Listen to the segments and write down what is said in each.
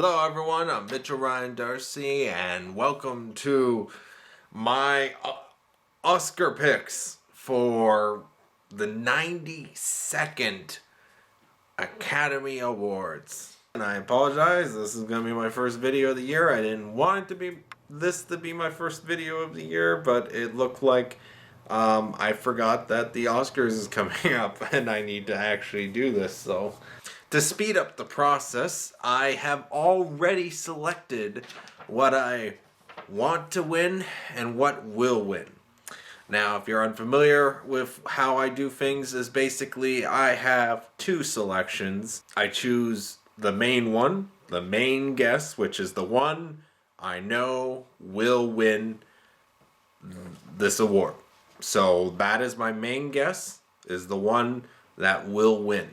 Hello everyone, I'm Mitchell Ryan Darcy and welcome to my Oscar picks for the 92nd Academy Awards. And I apologize, this is going to be my first video of the year. I didn't want it to be my first video of the year, but it looked like I forgot that the Oscars is coming up and I need to actually do this, so to speed up the process, I have already selected what I want to win and what will win. Now, if you're unfamiliar with how I do things, is basically I have two selections. I choose the main one, the main guess, which is the one I know will win this award. So that is my main guess, is the one that will win.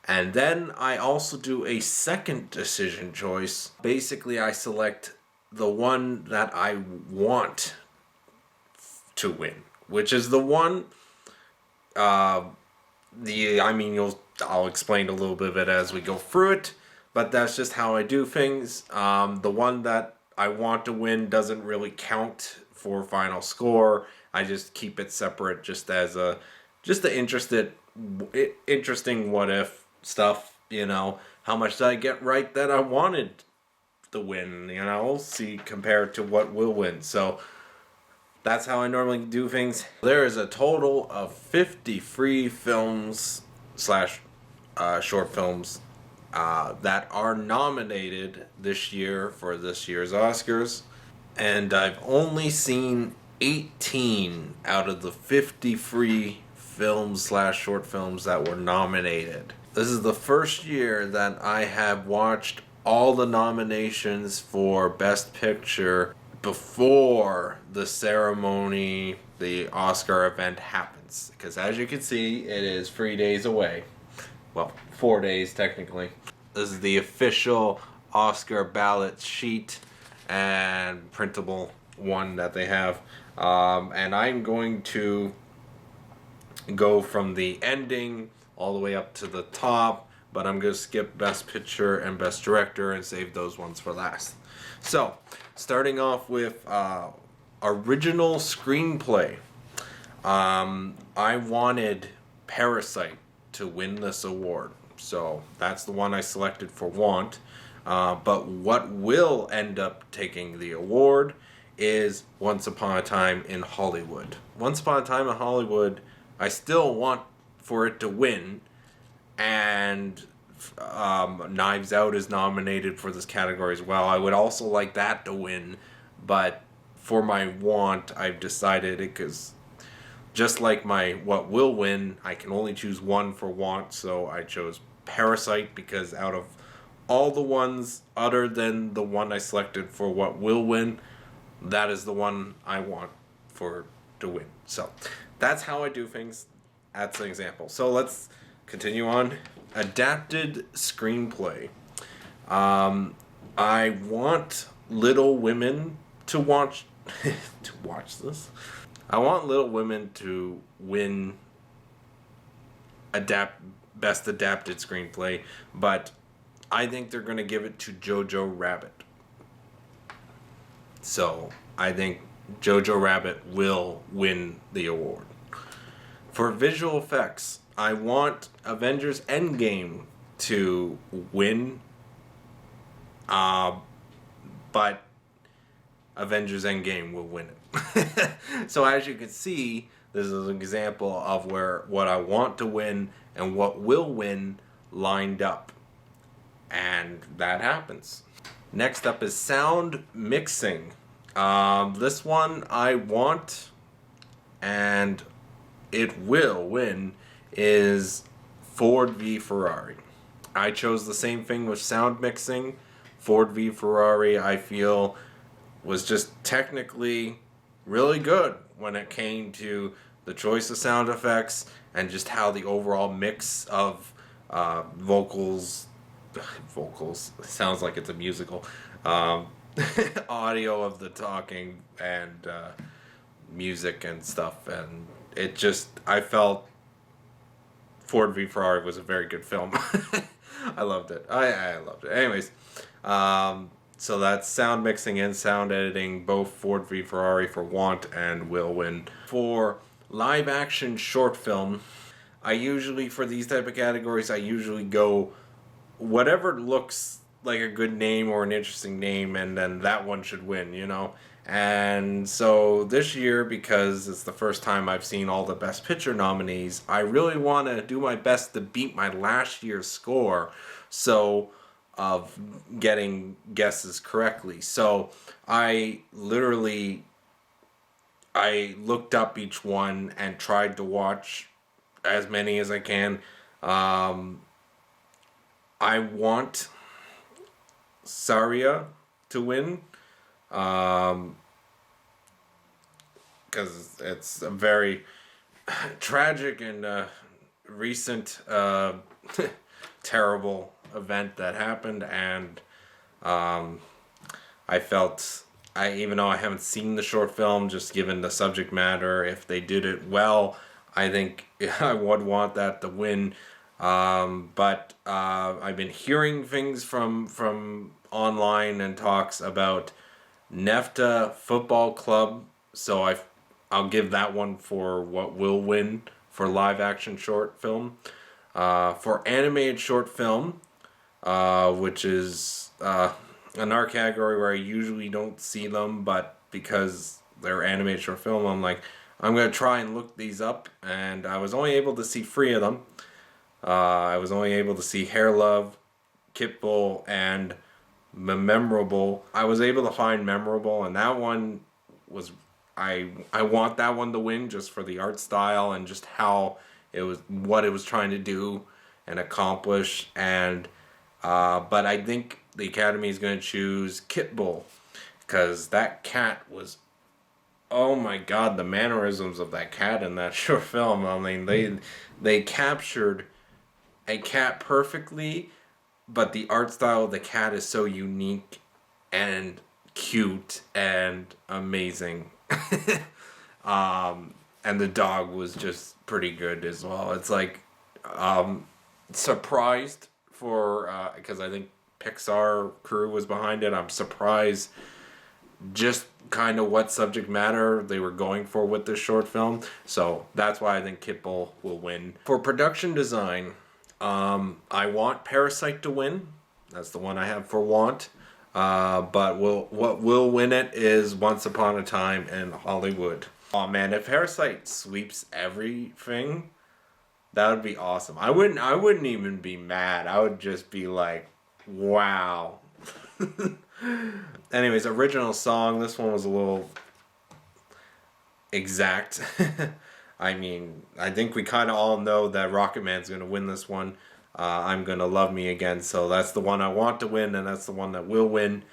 And then I also do a second decision choice. Basically, I select the one that I want to win, which is the one. I'll explain a little bit of it as we go through it, but that's just how I do things. The one that I want to win doesn't really count for final score. I just keep it separate, just as the interesting what if stuff, how much did I get right that I wanted to win, see compared to what will win. So that's how I normally do things. There is a total of 53 films slash short films that are nominated this year for this year's Oscars, and I've only seen 18 out of the 53 films slash short films that were nominated. This is the first year that I have watched all the nominations for Best Picture before the ceremony, the Oscar event happens. Because as you can see, it is 3 days away. Well, 4 days technically. This is the official Oscar ballot sheet and printable one that they have. And I'm going to go from the ending all the way up to the top, but I'm going to skip Best Picture and Best Director and save those ones for last. So, starting off with original screenplay. I wanted Parasite to win this award, so that's the one I selected for want. But what will end up taking the award is Once Upon a Time in Hollywood. Once Upon a Time in Hollywood, I still want for it to win, and Knives Out is nominated for this category as well. I would also like that to win, but for my want, I've decided it, because just like my what will win, I can only choose one for want, so I chose Parasite, because out of all the ones other than the one I selected for what will win, that is the one I want to win. So that's how I do things. That's an example. So let's continue on. Adapted screenplay. I want Little Women to watch this. I want Little Women to win best adapted screenplay, but I think they're going to give it to Jojo Rabbit. So I think Jojo Rabbit will win the award. For visual effects, I want Avengers Endgame to win, but Avengers Endgame will win it. So as you can see, this is an example of where what I want to win and what will win lined up. And that happens. Next up is sound mixing. This one I want, and it will win, is Ford v Ferrari. I chose the same thing with sound mixing. Ford v Ferrari, I feel, was just technically really good when it came to the choice of sound effects and just how the overall mix of vocals sounds like it's a musical, audio of the talking and music and stuff, and I felt Ford v Ferrari was a very good film. I loved it. I loved it. Anyways, So that's sound mixing and sound editing, both Ford v Ferrari for Want and will win. For live action short film, I usually, for these type of categories, I usually go whatever looks like a good name or an interesting name, and then that one should win, you know? And so this year, because it's the first time I've seen all the Best Picture nominees, I really want to do my best to beat my last year's score. So, of getting guesses correctly. So, I looked up each one and tried to watch as many as I can. I want Saria to win, because it's a very tragic and recent terrible event that happened, and I felt, even though I haven't seen the short film, just given the subject matter, if they did it well, I think I would want that to win. But I've been hearing things from online and talks about NEFTA Football Club, so I'll give that one for what will win for live action short film. For animated short film, which is another category where I usually don't see them, but because they're animated short film, I'm gonna try and look these up, and I was only able to see 3 of them. I was only able to see Hair Love, Kitbull, and Memorable. I was able to find Memorable, and that one was, I want that one to win just for the art style and just how it was, what it was trying to do and accomplish. And but I think the Academy is going to choose Kitbull, because that cat was, oh my god, the mannerisms of that cat in that short film. I mean, they captured a cat perfectly, but the art style of the cat is so unique and cute and amazing. And the dog was just pretty good as well. It's like, surprised for, because I think Pixar crew was behind it. I'm surprised just kind of what subject matter they were going for with this short film. So that's why I think Kitbull will win. For production design, I want Parasite to win. That's the one I have for Want. But what will win it is Once Upon a Time in Hollywood. Oh man, if Parasite sweeps everything, that would be awesome. I wouldn't even be mad. I would just be like, wow. Anyways, original song. This one was a little exact. I mean, I think we kind of all know that Rocket Man's going to win this one. I'm Gonna Love Me Again. So that's the one I want to win, and that's the one that will win.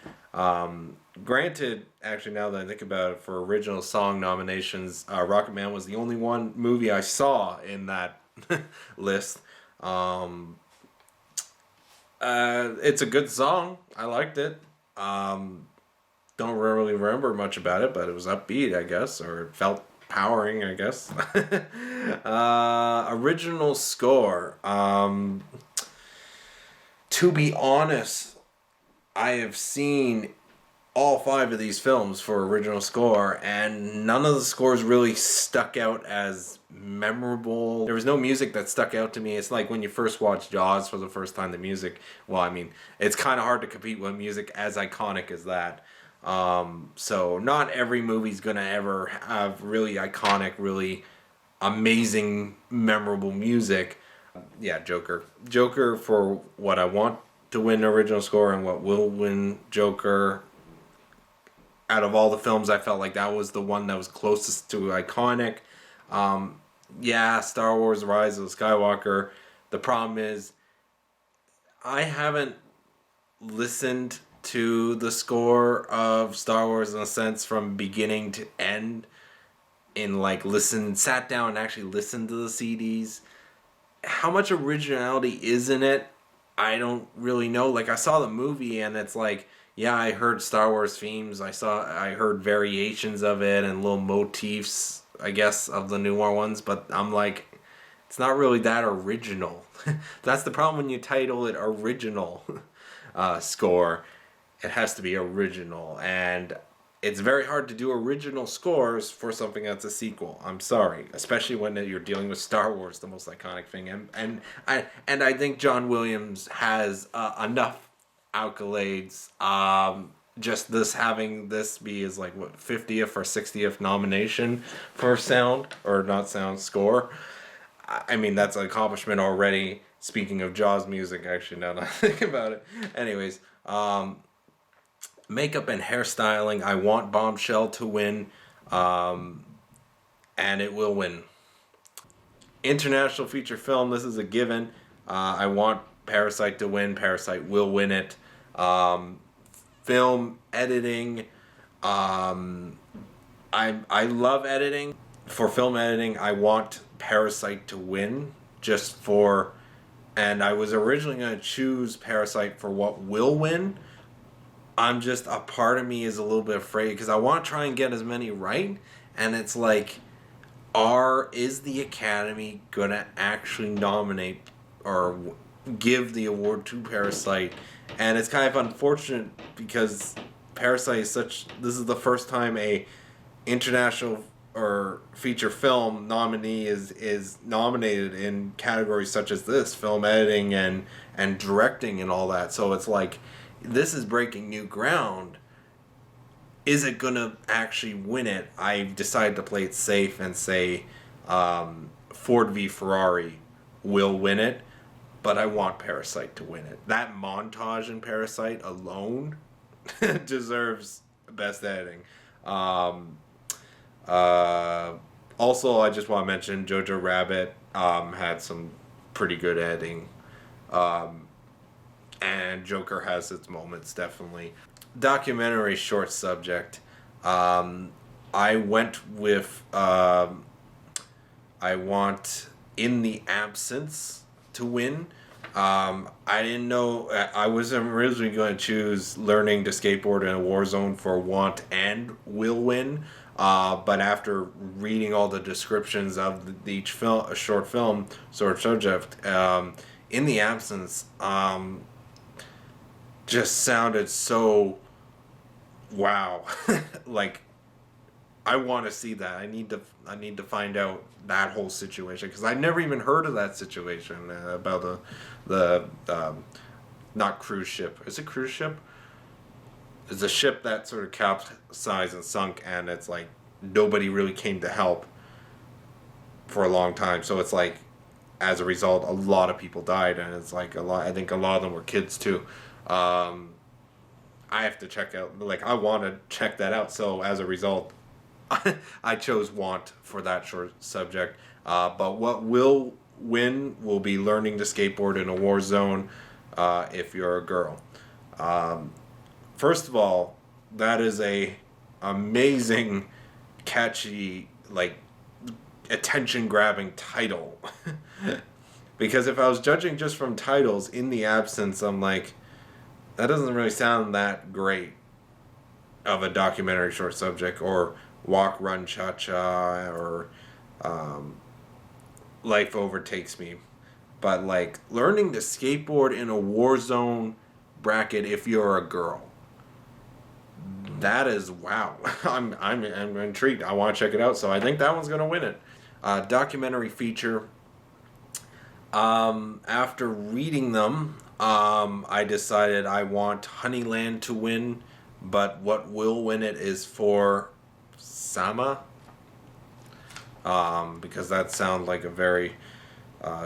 Granted, actually, now that I think about it, for original song nominations, Rocket Man was the only one movie I saw in that list. It's a good song. I liked it. Don't really remember much about it, but it was upbeat, I guess, or it felt powering, I guess. Original score. To be honest, I have seen all 5 of these films for original score, and none of the scores really stuck out as memorable. There was no music that stuck out to me. It's like when you first watch Jaws for the first time, the music, well, I mean, it's kind of hard to compete with music as iconic as that. So not every movie's gonna ever have really iconic, really amazing, memorable music. Yeah, Joker. Joker for what I want to win original score and what will win Joker. Out of all the films, I felt like that was the one that was closest to iconic. Yeah, Star Wars Rise of the Skywalker. The problem is, I haven't listened to the score of Star Wars in a sense from beginning to end. Sat down and actually listened to the CDs. How much originality is in it? I don't really know. Like, I saw the movie and it's like, yeah, I heard Star Wars themes. I heard variations of it and little motifs, I guess, of the newer ones. But I'm like, it's not really that original. That's the problem when you title it original score. it has to be original, and it's very hard to do original scores for something that's a sequel. I'm sorry, especially when you're dealing with Star Wars, the most iconic thing, and I think John Williams has enough accolades. Just this having this be his like what 50th or 60th nomination for sound or not sound score. I mean that's an accomplishment already. Speaking of Jaws music, actually, now that I think about it. Anyways, makeup and hairstyling, I want Bombshell to win, and it will win. International feature film, this is a given. I want Parasite to win. Parasite will win it. Film editing, I love editing. For film editing, I want Parasite to win just for, and I was originally going to choose Parasite for what will win. I'm just, a part of me is a little bit afraid because I want to try and get as many right, and it's like, is the Academy going to actually nominate or give the award to Parasite? And it's kind of unfortunate because Parasite is this is the first time a international or feature film nominee is nominated in categories such as this, film editing and directing and all that. So it's like, this is breaking new ground. Is it gonna actually win it? I've decided to play it safe and say Ford v Ferrari will win it, but I want Parasite to win it. That montage in Parasite alone deserves best editing. Also, I just want to mention Jojo Rabbit had some pretty good editing. And Joker has its moments, definitely. Documentary short subject. I went with I want In the Absence to win. I didn't know, I was originally going to choose Learning to Skateboard in a War Zone for want and will win. But after reading all the descriptions of each film, a short film, sort of subject, In the Absence just sounded so wow. Like, I want to see that. I need to find out that whole situation because I never even heard of that situation about the not cruise ship. Is it cruise ship? It's a ship that sort of capsized and sunk, and it's like nobody really came to help for a long time. So it's like, as a result, a lot of people died, and it's like I think a lot of them were kids too. I have to check out, like, I want to check that out. So as a result, I chose want for that short subject. But what will win will be Learning to Skateboard in a War Zone if you're a girl. First of all, that is a amazing, catchy, like, attention-grabbing title. Because if I was judging just from titles, In the Absence, I'm like, that doesn't really sound that great of a documentary short subject, or Walk, Run, Cha-Cha, or Life Overtakes Me. But like, Learning to Skateboard in a War Zone bracket if you're a girl. That is, wow. I'm intrigued. I want to check it out, so I think that one's going to win it. Documentary feature. After reading them, I decided I want Honeyland to win, but what will win it is For Sama. Because that sounds like a very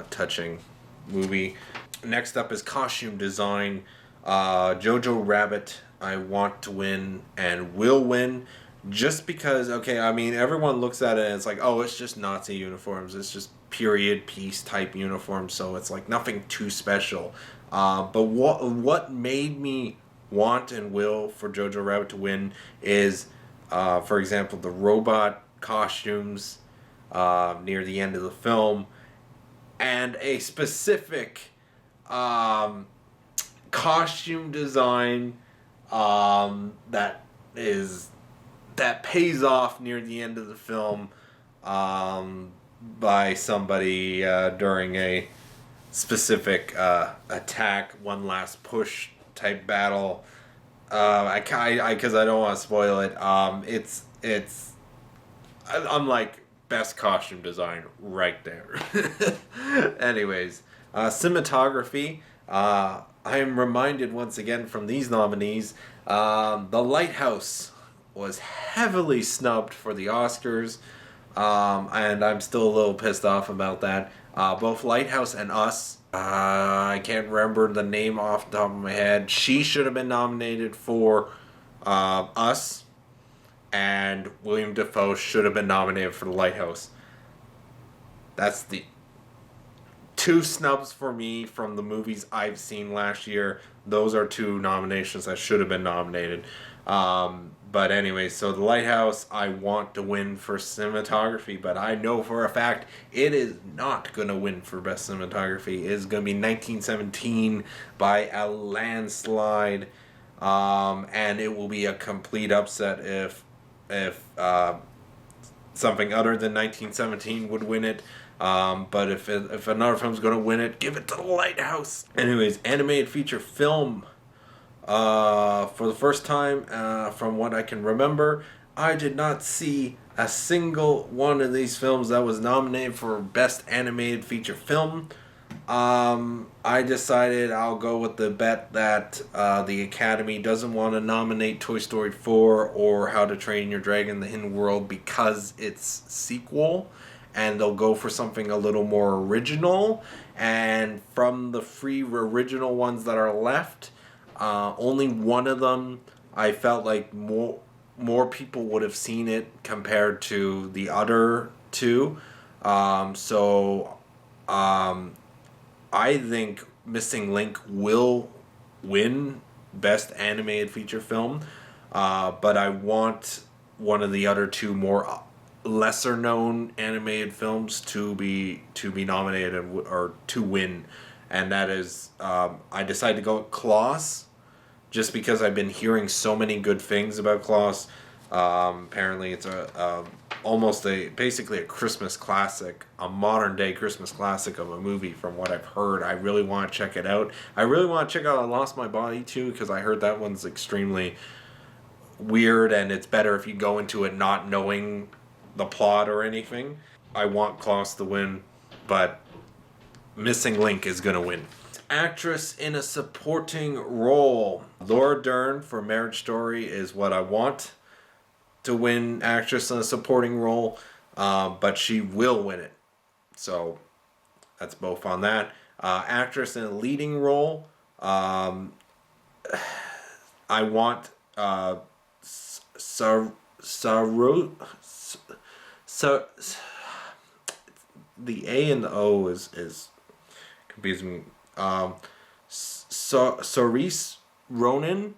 touching movie. Next up is costume design. Jojo Rabbit, I want to win and will win. Just because, okay, I mean, everyone looks at it and it's like, oh, it's just Nazi uniforms. It's just period piece type uniforms. So it's like nothing too special. But what made me want and will for Jojo Rabbit to win is, for example, the robot costumes near the end of the film, and a specific costume design that pays off near the end of the film by somebody during a specific attack, one last push type battle. because I don't want to spoil it. I'm like best costume design right there. Anyways, cinematography. I am reminded once again from these nominees. The Lighthouse was heavily snubbed for the Oscars, and I'm still a little pissed off about that. Both Lighthouse and Us. I can't remember the name off the top of my head. She should have been nominated for Us, and William Dafoe should have been nominated for The Lighthouse. That's the two snubs for me from the movies I've seen last year. Those are two nominations that should have been nominated. But anyway, so The Lighthouse, I want to win for cinematography, but I know for a fact it is not going to win for best cinematography. It is going to be 1917 by a landslide, and it will be a complete upset if something other than 1917 would win it. But if another film's going to win it, give it to The Lighthouse. Anyways, animated feature film. For the first time, from what I can remember, I did not see a single one of these films that was nominated for Best Animated Feature Film. I decided I'll go with the bet that the Academy doesn't want to nominate Toy Story 4 or How to Train Your Dragon: The Hidden World because it's sequel, and they'll go for something a little more original. And from the three original ones that are left, only one of them I felt like more people would have seen it compared to the other two. I think Missing Link will win Best Animated Feature Film, but I want one of the other two more lesser known animated films to be nominated or to win, and that is I decided to go with Klaus, just because I've been hearing so many good things about Klaus. Apparently it's basically a Christmas classic, a modern day Christmas classic of a movie from what I've heard. I really want to check it out. I really want to check out I Lost My Body too, because I heard that one's extremely weird and it's better if you go into it not knowing the plot or anything. I want Klaus to win, but Missing Link is going to win. Actress in a supporting role. Laura Dern for Marriage Story is what I want to win actress in a supporting role, but she will win it. So that's both on that. Actress in a leading role. I want the A and the O is confusing me. Saoirse Ronan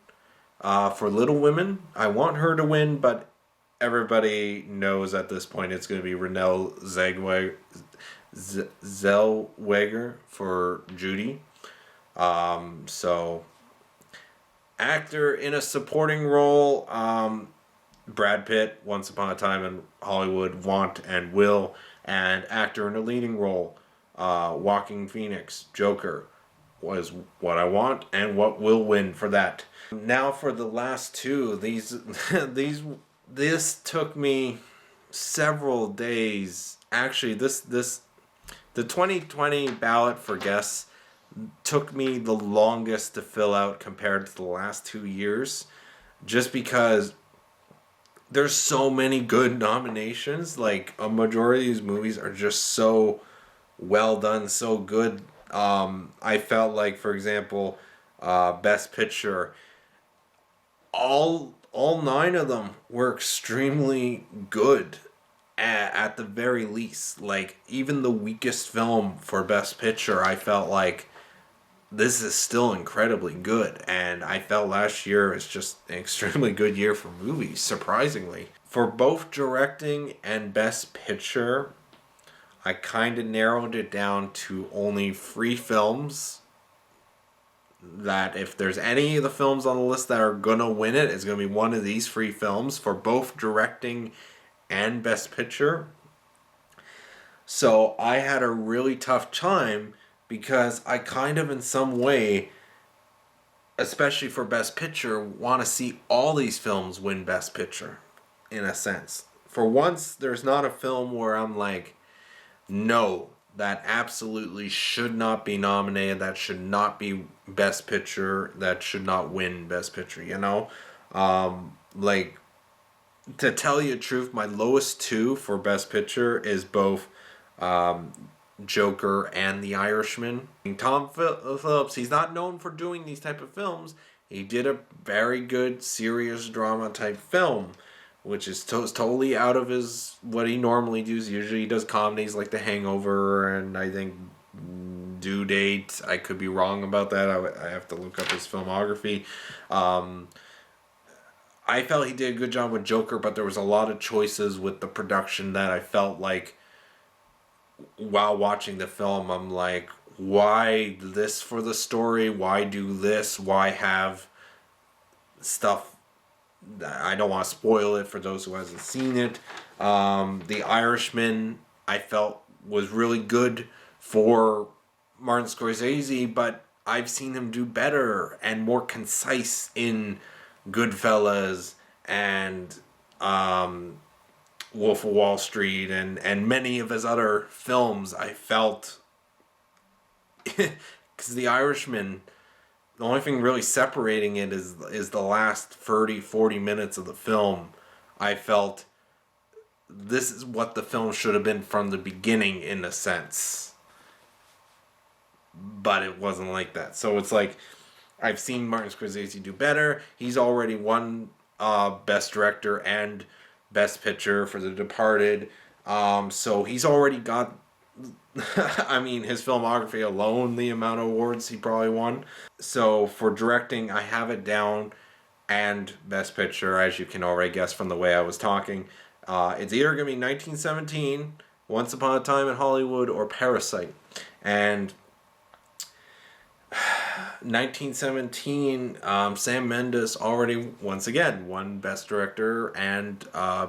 for Little Women. I want her to win, but everybody knows at this point it's going to be Renee Zellweger for Judy. So actor in a supporting role, Brad Pitt, Once Upon a Time in Hollywood, want and will. And actor in a leading role, Joaquin Phoenix, Joker, was what I want and what will win for that. Now for the last two. This took me several days. Actually, the 2020 ballot for guests took me the longest to fill out compared to the last 2 years, just because there's so many good nominations. Like, a majority of these movies are just so well done, so good. I felt like, for example, Best Picture, all 9 of them were extremely good at the very least. Like, even the weakest film for Best Picture, I felt like this is still incredibly good. And I felt last year was just an extremely good year for movies, surprisingly. For both directing and Best Picture, I kind of narrowed it down to only 3 films. That if there's any of the films on the list that are going to win it, it's going to be one of these 3 films for both directing and Best Picture. So I had a really tough time because I kind of in some way especially for Best Picture, want to see all these films win Best Picture, in a sense. For once, there's not a film where I'm like, no, that absolutely should not be nominated, that should not be Best Picture, that should not win Best Picture, you know? Like, to tell you the truth, my lowest two for Best Picture is both Joker and The Irishman. Tom Phillips, he's not known for doing these type of films. He did a very good serious drama type film, which is totally out of his what he normally does. Usually he does comedies like The Hangover and I think Due Date. I could be wrong about that. I have to look up his filmography. I felt he did a good job with Joker, but there was a lot of choices with the production that I felt like while watching the film, I'm like, why this for the story? Why do this? Why have stuff? I don't want to spoil it for those who hasn't seen it. The Irishman, I felt was really good for Martin Scorsese, but I've seen him do better and more concise in Goodfellas and Wolf of Wall Street and many of his other films. I felt because The Irishman, the only thing really separating it is the last 30-40 minutes of the film. I felt this is what the film should have been from the beginning in a sense, but it wasn't like that. So it's like I've seen Martin Scorsese do better. He's already won Best Director and Best Picture for The Departed. So he's already got, I mean, his filmography alone, the amount of awards he probably won. So for directing, I have it down and Best Picture, as you can already guess from the way I was talking. It's either going to be 1917, Once Upon a Time in Hollywood, or Parasite. And 1917, Sam Mendes already once again won Best Director and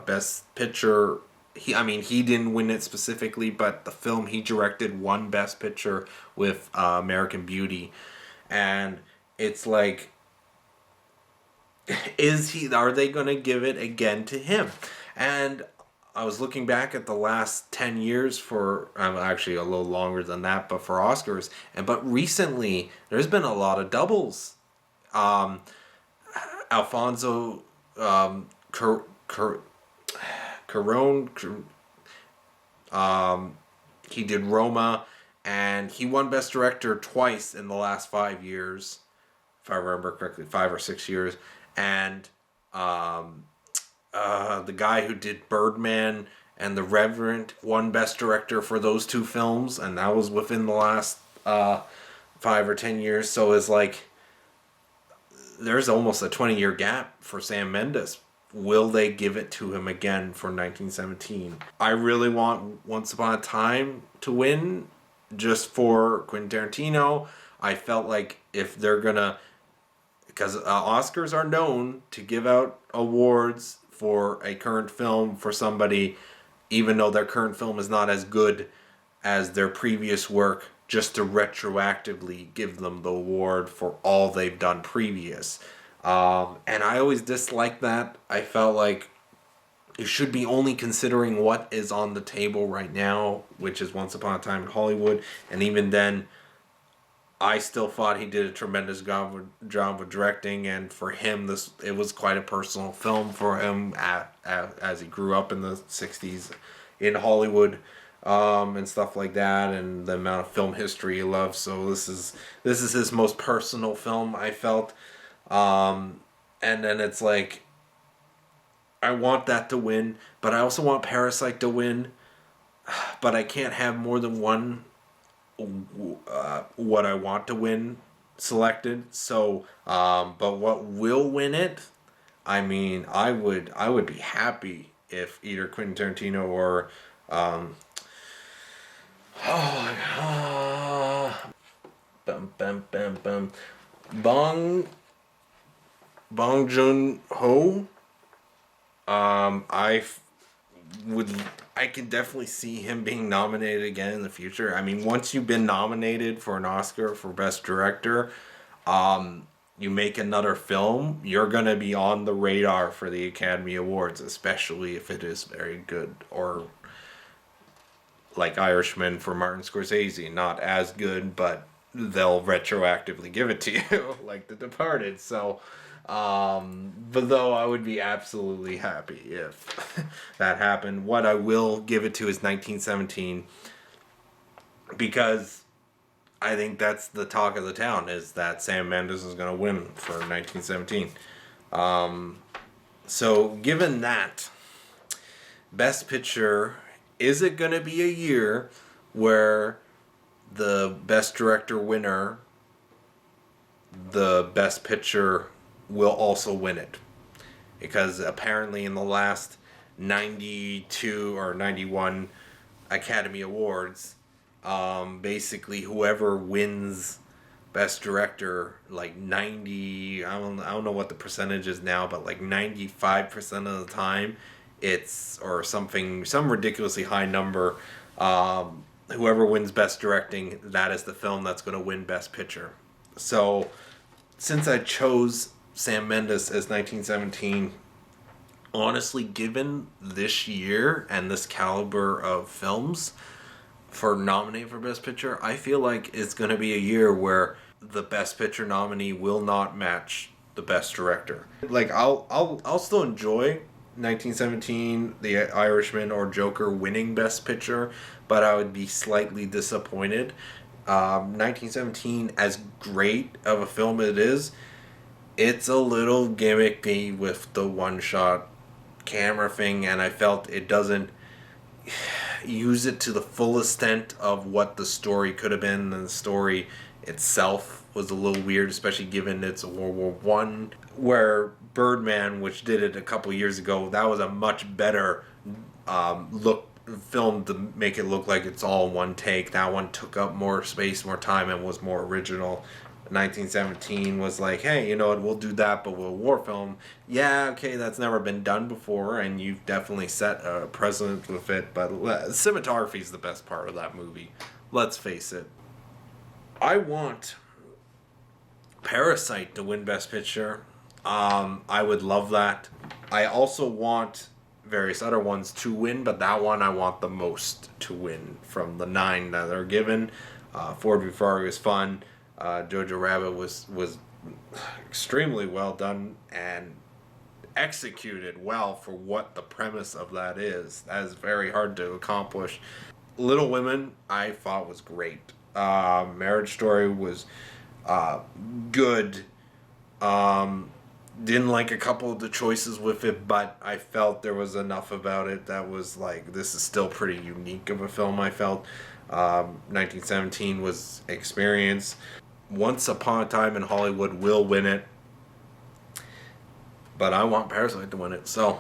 Best Picture. He didn't win it specifically, but the film he directed won Best Picture with American Beauty, and it's like, are they going to give it again to him? And I was looking back at the last 10 years for, actually a little longer than that, but for Oscars. But recently, there's been a lot of doubles. Alfonso Cuarón, he did Roma, and he won Best Director twice in the last 5 years, if I remember correctly, 5 or 6 years. And the guy who did Birdman and The Revenant won Best Director for those two films, and that was within the last 5 or 10 years. So it's like there's almost a 20-year gap for Sam Mendes. Will they give it to him again for 1917? I really want Once Upon a Time to win just for Quentin Tarantino. I felt like if they're gonna, because Oscars are known to give out awards for a current film for somebody, even though their current film is not as good as their previous work, just to retroactively give them the award for all they've done previous. And I always disliked that. I felt like you should be only considering what is on the table right now, which is Once Upon a Time in Hollywood. And even then, I still thought he did a tremendous job with directing, and for him, it was quite a personal film for him as he grew up in the 60s in Hollywood, and stuff like that, and the amount of film history he loves. So this is his most personal film, I felt. And then it's like, I want that to win, but I also want Parasite to win, but I can't have more than one what I want to win selected. So but what will win it, I mean, I would be happy if either Quentin Tarantino or Bong Joon-ho. I can definitely see him being nominated again in the future. I mean, once you've been nominated for an Oscar for Best Director, you make another film, you're going to be on the radar for the Academy Awards, especially if it is very good. Or like Irishman for Martin Scorsese, not as good, but they'll retroactively give it to you, like The Departed. So, but though I would be absolutely happy if that happened. What I will give it to is 1917, because I think that's the talk of the town, is that Sam Mendes is going to win for 1917. So given that, Best Picture, is it going to be a year where the Best Director winner, the Best Picture will also win it? Because apparently in the last 92 or 91 Academy Awards, basically whoever wins Best Director, like 90, I don't know what the percentage is now, but like 95% of the time, it's, or something, some ridiculously high number, whoever wins Best Directing, that is the film that's going to win Best Picture. So, since I chose Sam Mendes as 1917, honestly, given this year and this caliber of films for nominating for Best Picture, I feel like it's going to be a year where the Best Picture nominee will not match the Best Director. Like, I'll still enjoy 1917, The Irishman, or Joker winning Best Picture, but I would be slightly disappointed. 1917, as great of a film it is, it's a little gimmicky with the one-shot camera thing, and I felt it doesn't use it to the full extent of what the story could have been, and the story itself was a little weird, especially given it's a World War One. Where Birdman, which did it a couple years ago, that was a much better look film to make it look like it's all one take. That one took up more space, more time, and was more original. 1917 was like, hey, you know what, we'll do that, but we'll war film. Yeah, okay, that's never been done before, and you've definitely set a precedent with it, but cinematography is the best part of that movie. Let's face it. I want Parasite to win Best Picture. I would love that. I also want various other ones to win, but that one I want the most to win from the 9 that are given. Ford v Ferrari was fun. Jojo Rabbit was extremely well done and executed well for what the premise of that is. That is very hard to accomplish. Little Women, I thought was great. Marriage Story was good. Didn't like a couple of the choices with it, but I felt there was enough about it that was like, this is still pretty unique of a film, I felt. 1917 was experience. Once Upon a Time in Hollywood will win it, but I want Parasite to win it. So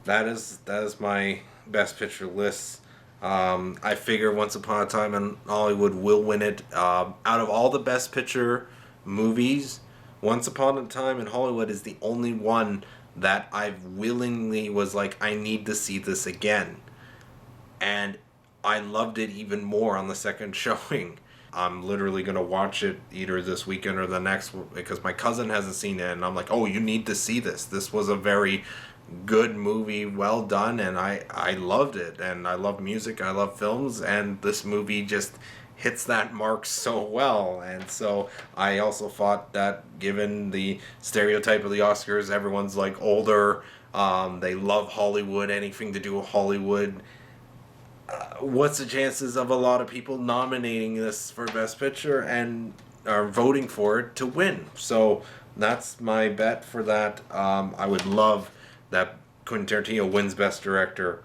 that is my Best Picture list. I figure Once Upon a Time in Hollywood will win it. Out of all the Best Picture movies, Once Upon a Time in Hollywood is the only one that I willingly was like, I need to see this again. And I loved it even more on the second showing. I'm literally going to watch it either this weekend or the next, because my cousin hasn't seen it, and I'm like, oh, you need to see this. This was a very good movie, well done, and I loved it. And I love music, I love films, and this movie just hits that mark so well. And so I also thought that, given the stereotype of the Oscars, everyone's like older, they love Hollywood, anything to do with Hollywood. What's the chances of a lot of people nominating this for Best Picture and are voting for it to win? So that's my bet for that. I would love that Quentin Tarantino wins Best Director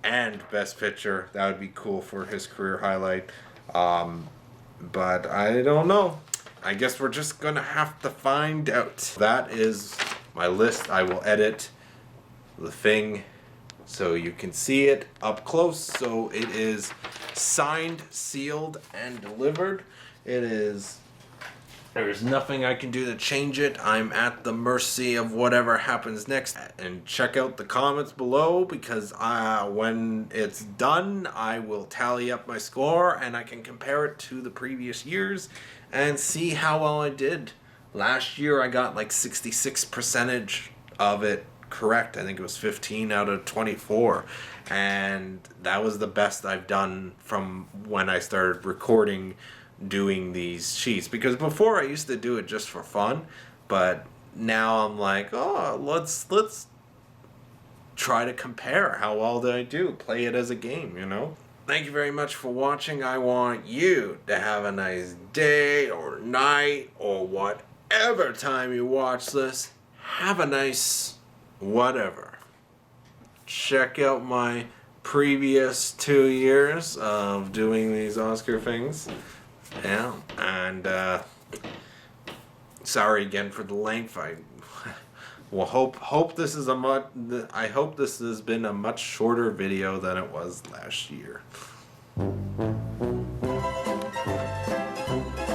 and Best Picture. That would be cool for his career highlight. But I don't know. I guess we're just going to have to find out. That is my list. I will edit the thing so you can see it up close. So it is signed, sealed, and delivered. There's nothing I can do to change it. I'm at the mercy of whatever happens next. And check out the comments below, because when it's done, I will tally up my score and I can compare it to the previous years and see how well I did Last year I got like 66% of it correct. I think it was 15 out of 24. And that was the best I've done from when I started recording doing these sheets. Because before I used to do it just for fun, but now I'm like, oh, let's try to compare how well did I do. Play it as a game, you know? Thank you very much for watching. I want you to have a nice day or night or whatever time you watch this. Have a nice whatever. Check out my previous 2 years of doing these Oscar things. Yeah, and sorry again for the length. I will hope this is I hope this has been a much shorter video than it was last year.